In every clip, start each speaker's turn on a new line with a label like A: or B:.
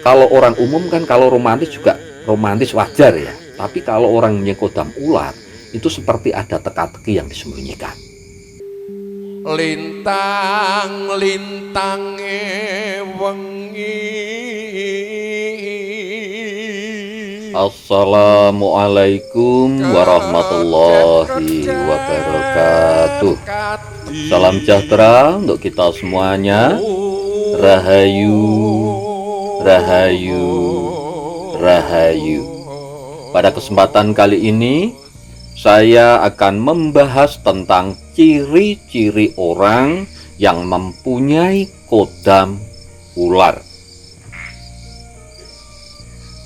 A: Kalau orang umum kan kalau romantis juga romantis wajar ya. Tapi kalau orang punya kodam ular itu seperti ada teka-teki yang disembunyikan.
B: Lintang-lintang wengi.
A: Assalamualaikum warahmatullahi wabarakatuh. Salam sejahtera untuk kita semuanya. Rahayu, rahayu, rahayu. Pada kesempatan kali ini saya akan membahas tentang ciri-ciri orang yang mempunyai kodam ular.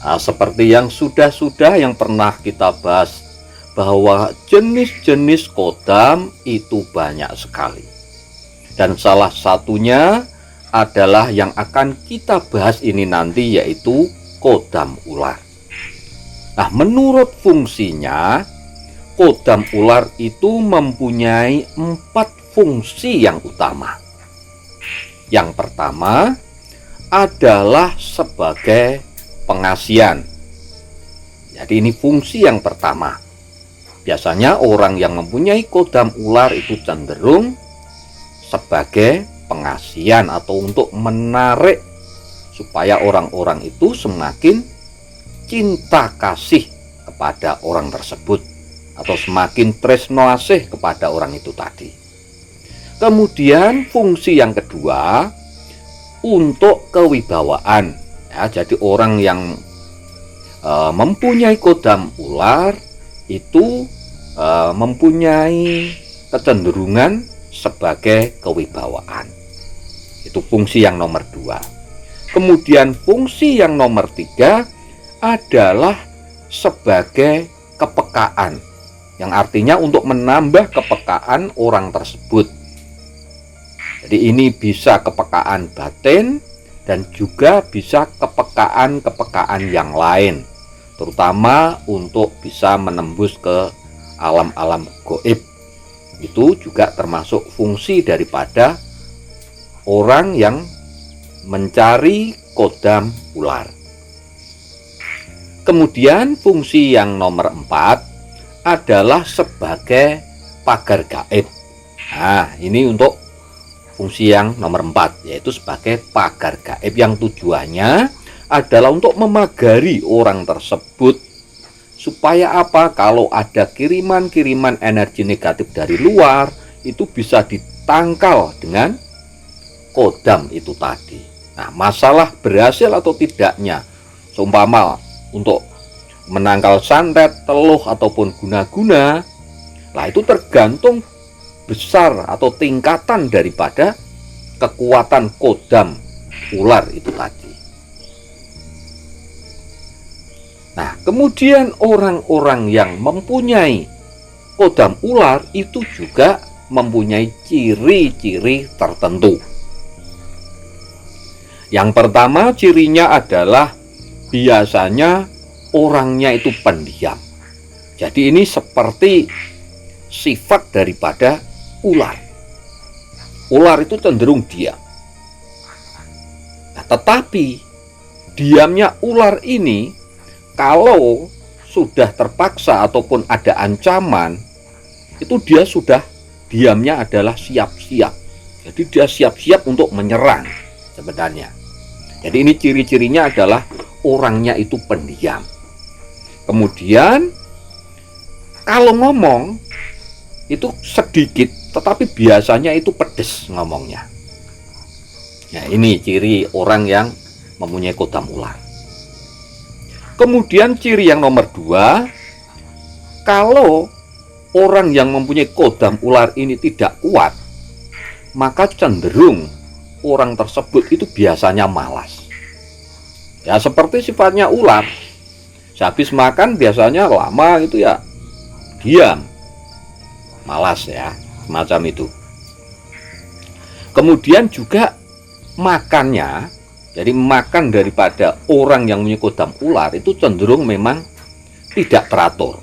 A: Nah, seperti yang sudah yang pernah kita bahas, bahwa jenis-jenis kodam itu banyak sekali. Dan salah satunya adalah yang akan kita bahas ini nanti, yaitu kodam ular. Nah, menurut fungsinya, kodam ular itu mempunyai 4 fungsi yang utama. Yang pertama adalah sebagai pengasian. Jadi ini fungsi yang pertama. Biasanya orang yang mempunyai kodam ular itu cenderung sebagai pengasian atau untuk menarik supaya orang-orang itu semakin cinta kasih kepada orang tersebut atau semakin tresno asih kepada orang itu tadi. Kemudian fungsi yang kedua untuk kewibawaan. Ya, jadi orang yang mempunyai kodam ular itu mempunyai kecenderungan sebagai kewibawaan. Itu fungsi yang nomor 2. Kemudian fungsi yang nomor 3 adalah sebagai kepekaan, yang artinya untuk menambah kepekaan orang tersebut. Jadi ini bisa kepekaan batin dan juga bisa kepekaan yang lain, terutama untuk bisa menembus ke alam-alam gaib. Itu juga termasuk fungsi daripada orang yang mencari kodam ular. Kemudian fungsi yang nomor 4 adalah sebagai pagar gaib. Nah, ini untuk fungsi yang nomor 4, yaitu sebagai pagar gaib, yang tujuannya adalah untuk memagari orang tersebut supaya apa? Kalau ada kiriman-kiriman energi negatif dari luar, itu bisa ditangkal dengan kodam itu tadi. Nah, masalah berhasil atau tidaknya, seumpama untuk menangkal santet, teluh ataupun guna-guna, lah itu tergantung besar atau tingkatan daripada kekuatan kodam ular itu tadi. Nah, kemudian orang-orang yang mempunyai kodam ular itu juga mempunyai ciri-ciri tertentu. Yang pertama, cirinya adalah biasanya orangnya itu pendiam. Jadi ini seperti sifat daripada ular. Ular itu cenderung diam. Nah, tetapi diamnya ular ini, kalau sudah terpaksa ataupun ada ancaman, itu dia sudah diamnya adalah siap-siap. Jadi dia siap-siap untuk menyerang sebenarnya. Jadi ini ciri-cirinya adalah orangnya itu pendiam. Kemudian kalau ngomong itu sedikit, tetapi biasanya itu pedes ngomongnya. Nah, ini ciri orang yang mempunyai kodam ular. Kemudian ciri yang nomor 2, kalau orang yang mempunyai kodam ular ini tidak kuat, maka cenderung orang tersebut itu biasanya malas. Ya, seperti sifatnya ular, sehabis makan biasanya lama itu ya diam, malas ya, semacam itu. Kemudian juga makannya, jadi makan daripada orang yang punya kodam ular itu cenderung memang tidak teratur.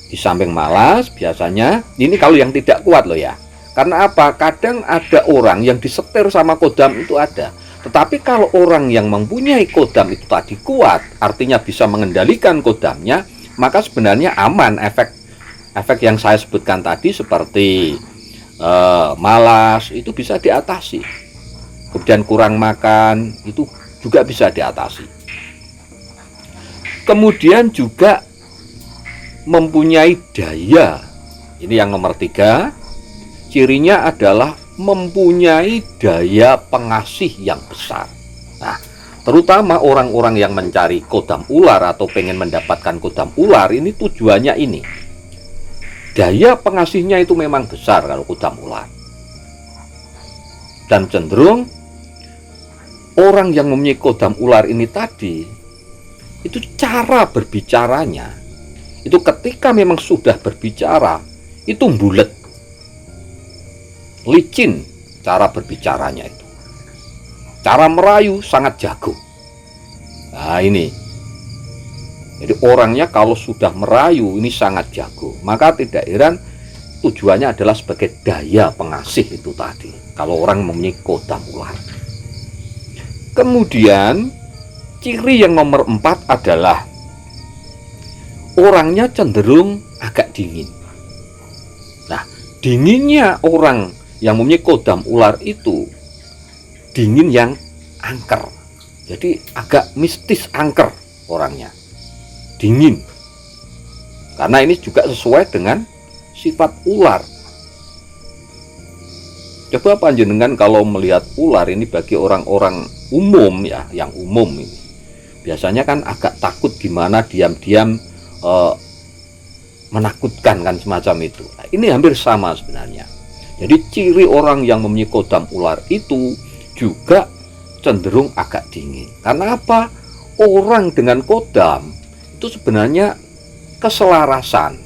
A: Di samping malas biasanya, ini kalau yang tidak kuat loh ya. Karena apa? Kadang ada orang yang disetir sama kodam itu ada, Tetapi kalau orang yang mempunyai kodam itu tadi kuat, artinya bisa mengendalikan kodamnya, maka sebenarnya aman. Efek yang saya sebutkan tadi seperti malas itu bisa diatasi. Kemudian kurang makan itu juga bisa diatasi. Kemudian juga mempunyai daya. Ini yang nomor 3. Cirinya adalah mempunyai daya pengasih yang besar. Nah, terutama orang-orang yang mencari kodam ular atau pengen mendapatkan kodam ular, ini tujuannya ini. Daya pengasihnya itu memang besar kalau kodam ular. Dan cenderung orang yang mempunyai kodam ular ini tadi, itu cara berbicaranya, itu ketika memang sudah berbicara, itu bulet, licin cara berbicaranya itu. Cara merayu sangat jago. Nah ini. Jadi orangnya kalau sudah merayu ini sangat jago. Maka tidak heran tujuannya adalah sebagai daya pengasih itu tadi. Kalau orang mempunyai kodam ular. Kemudian ciri yang nomor 4 adalah orangnya cenderung agak dingin. Nah, dinginnya orang yang mempunyai kodam ular itu dingin yang angker. Jadi agak mistis angker orangnya. Dingin. Karena ini juga sesuai dengan sifat ular. Coba panjenengan kalau melihat ular ini bagi orang-orang umum ya, yang umum ini. Biasanya kan agak takut gimana diam-diam menakutkan kan semacam itu. Nah, ini hampir sama sebenarnya. Jadi ciri orang yang mempunyai kodam ular itu juga cenderung agak dingin. Karena apa? Orang dengan kodam itu sebenarnya keselarasan.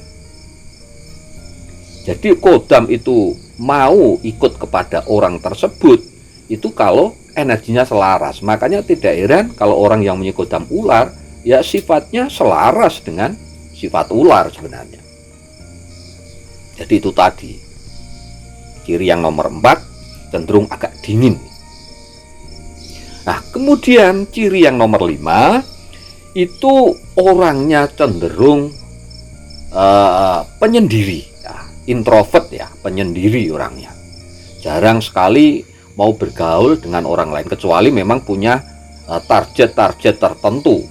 A: Jadi kodam itu mau ikut kepada orang tersebut itu kalau energinya selaras. Makanya tidak heran kalau orang yang mempunyai kodam ular ya sifatnya selaras dengan sifat ular sebenarnya. Jadi itu tadi ciri yang nomor 4, cenderung agak dingin. Nah kemudian ciri yang nomor 5 itu orangnya cenderung penyendiri ya, introvert ya, penyendiri orangnya. Jarang sekali mau bergaul dengan orang lain kecuali memang punya target-target tertentu.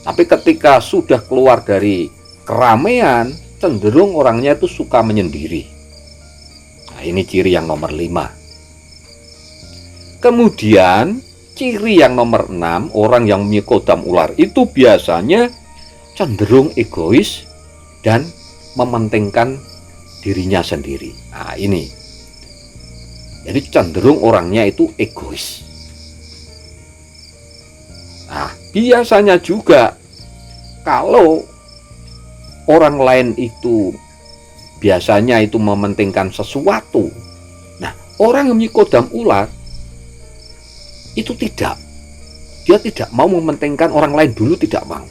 A: Tapi ketika sudah keluar dari keramaian, cenderung orangnya itu suka menyendiri. Nah, ini ciri yang nomor 5. Kemudian ciri yang nomor 6, orang yang mempunyai kodam ular itu biasanya cenderung egois dan mementingkan dirinya sendiri. Nah, ini. Jadi cenderung orangnya itu egois. Nah, biasanya juga kalau orang lain itu biasanya itu mementingkan sesuatu. Nah, orang yang mempunyai kodam ular itu tidak. Dia tidak mau mementingkan orang lain dulu, tidak mau.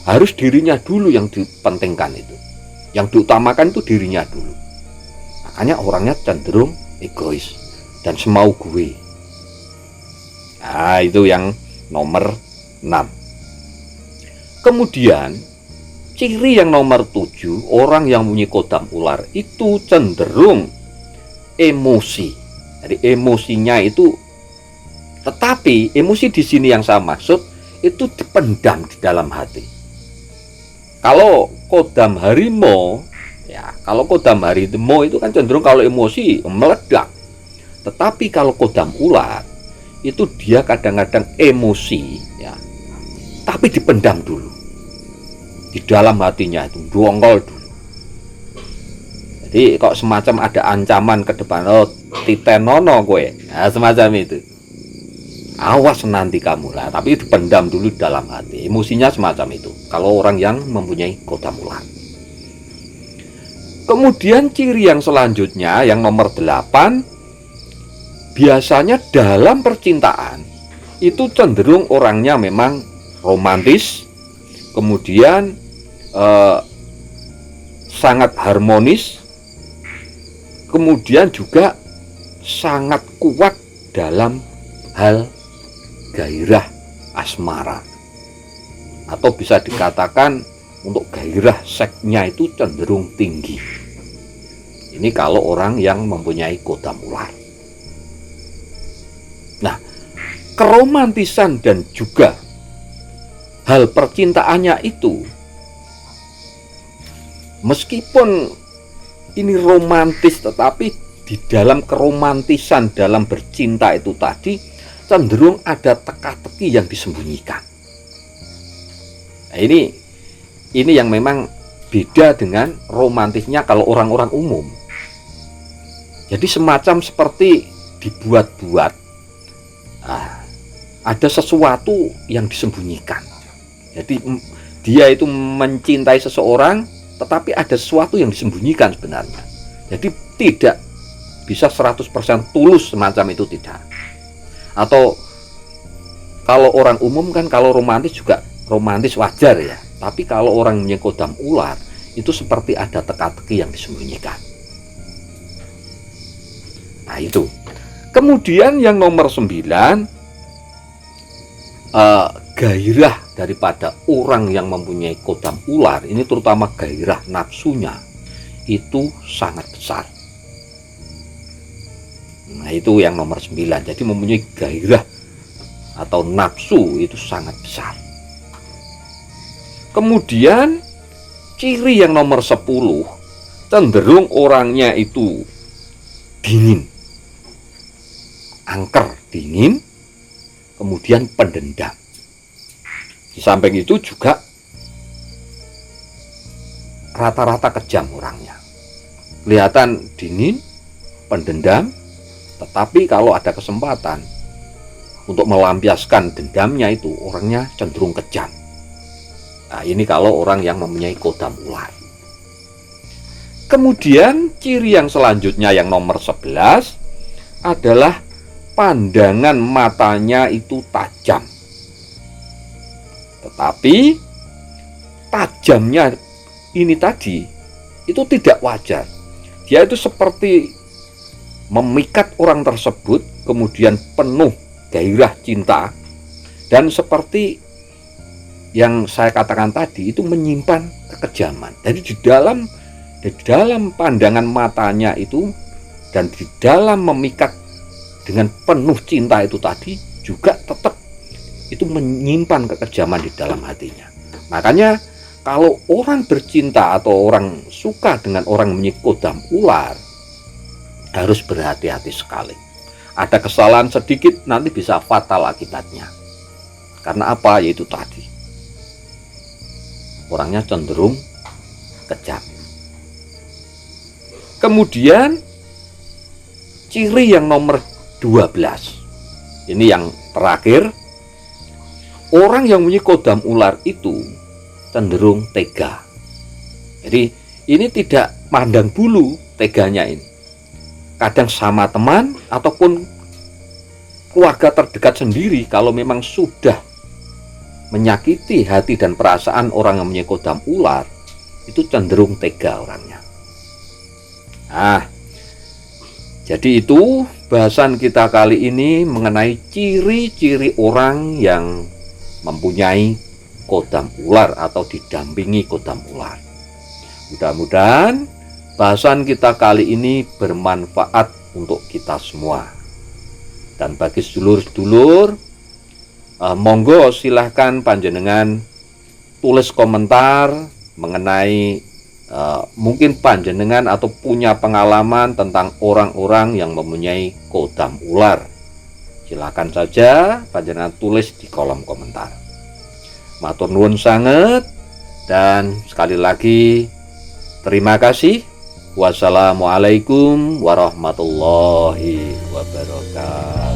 A: Harus dirinya dulu yang dipentingkan itu. Yang diutamakan itu dirinya dulu. Makanya orangnya cenderung egois dan semau gue. Nah, itu yang nomor 6. Kemudian ciri yang nomor 7, orang yang mempunyai kodam ular itu cenderung emosi. Jadi emosinya itu, tetapi emosi di sini yang saya maksud itu dipendam di dalam hati. Kalau kodam harimau, ya kalau kodam harimau itu kan cenderung kalau emosi meledak. Tetapi kalau kodam ular itu dia kadang-kadang emosi, ya, tapi dipendam dulu di dalam hatinya, itu dongkol dulu. Jadi kok semacam ada ancaman ke depan, oh titenono gue, nah, semacam itu. Awas nanti kamu lah, tapi dipendam dulu dalam hati. Emosinya semacam itu kalau orang yang mempunyai kodam ular. Kemudian ciri yang selanjutnya yang nomor 8, biasanya dalam percintaan itu cenderung orangnya memang romantis, kemudian sangat harmonis, kemudian juga sangat kuat dalam hal gairah asmara, atau bisa dikatakan untuk gairah seksnya itu cenderung tinggi. Ini kalau orang yang mempunyai kodam ular. Nah, keromantisan dan juga hal percintaannya itu, meskipun ini romantis, tetapi di dalam keromantisan dalam bercinta itu tadi cenderung ada teka-teki yang disembunyikan. Nah, ini yang memang beda dengan romantisnya kalau orang-orang umum. Jadi semacam seperti dibuat-buat. Nah, ada sesuatu yang disembunyikan. Jadi dia itu mencintai seseorang, tetapi ada sesuatu yang disembunyikan sebenarnya. Jadi tidak bisa 100% tulus semacam itu, tidak. Atau kalau orang umum kan kalau romantis juga romantis wajar ya. Tapi kalau orang punya kodam ular itu seperti ada teka-teki yang disembunyikan. Nah itu. Kemudian yang nomor 9, gairah daripada orang yang mempunyai kodam ular, ini terutama gairah nafsunya itu sangat besar. Nah itu yang nomor 9. Jadi mempunyai gairah atau nafsu itu sangat besar. Kemudian ciri yang nomor 10, cenderung orangnya itu dingin, angker, dingin, kemudian pendendam. Di samping itu juga rata-rata kejam orangnya. Kelihatan dingin, pendendam, tetapi kalau ada kesempatan untuk melampiaskan dendamnya itu orangnya cenderung kejam. Nah, ini kalau orang yang mempunyai kodam ular. Kemudian ciri yang selanjutnya yang nomor 11 adalah pandangan matanya itu tajam. Tetapi tajamnya ini tadi itu tidak wajar. Dia itu seperti memikat orang tersebut, kemudian penuh gairah cinta, dan seperti yang saya katakan tadi itu menyimpan kekejaman. Jadi di dalam pandangan matanya itu dan di dalam memikat dengan penuh cinta itu tadi juga tetap itu menyimpan kekejaman di dalam hatinya. Makanya kalau orang bercinta atau orang suka dengan orang mempunyai kodam ular, harus berhati-hati sekali. Ada kesalahan sedikit nanti bisa fatal akibatnya. Karena apa? Yaitu tadi, orangnya cenderung kejam. Kemudian ciri yang nomor 12, ini yang terakhir, orang yang mempunyai kodam ular itu cenderung tega. Jadi ini tidak pandang bulu teganya ini. Kadang sama teman ataupun keluarga terdekat sendiri, kalau memang sudah menyakiti hati dan perasaan orang yang mempunyai kodam ular, itu cenderung tega orangnya. Nah, jadi itu bahasan kita kali ini mengenai ciri-ciri orang yang mempunyai kodam ular atau didampingi kodam ular. Mudah-mudahan bahasan kita kali ini bermanfaat untuk kita semua. Dan bagi sedulur-sedulur, monggo silahkan panjenengan tulis komentar mengenai mungkin panjenengan atau punya pengalaman tentang orang-orang yang mempunyai kodam ular. Silahkan saja panjenengan tulis di kolom komentar. Matur nuwun sanget, dan sekali lagi terima kasih. Wassalamualaikum warahmatullahi wabarakatuh.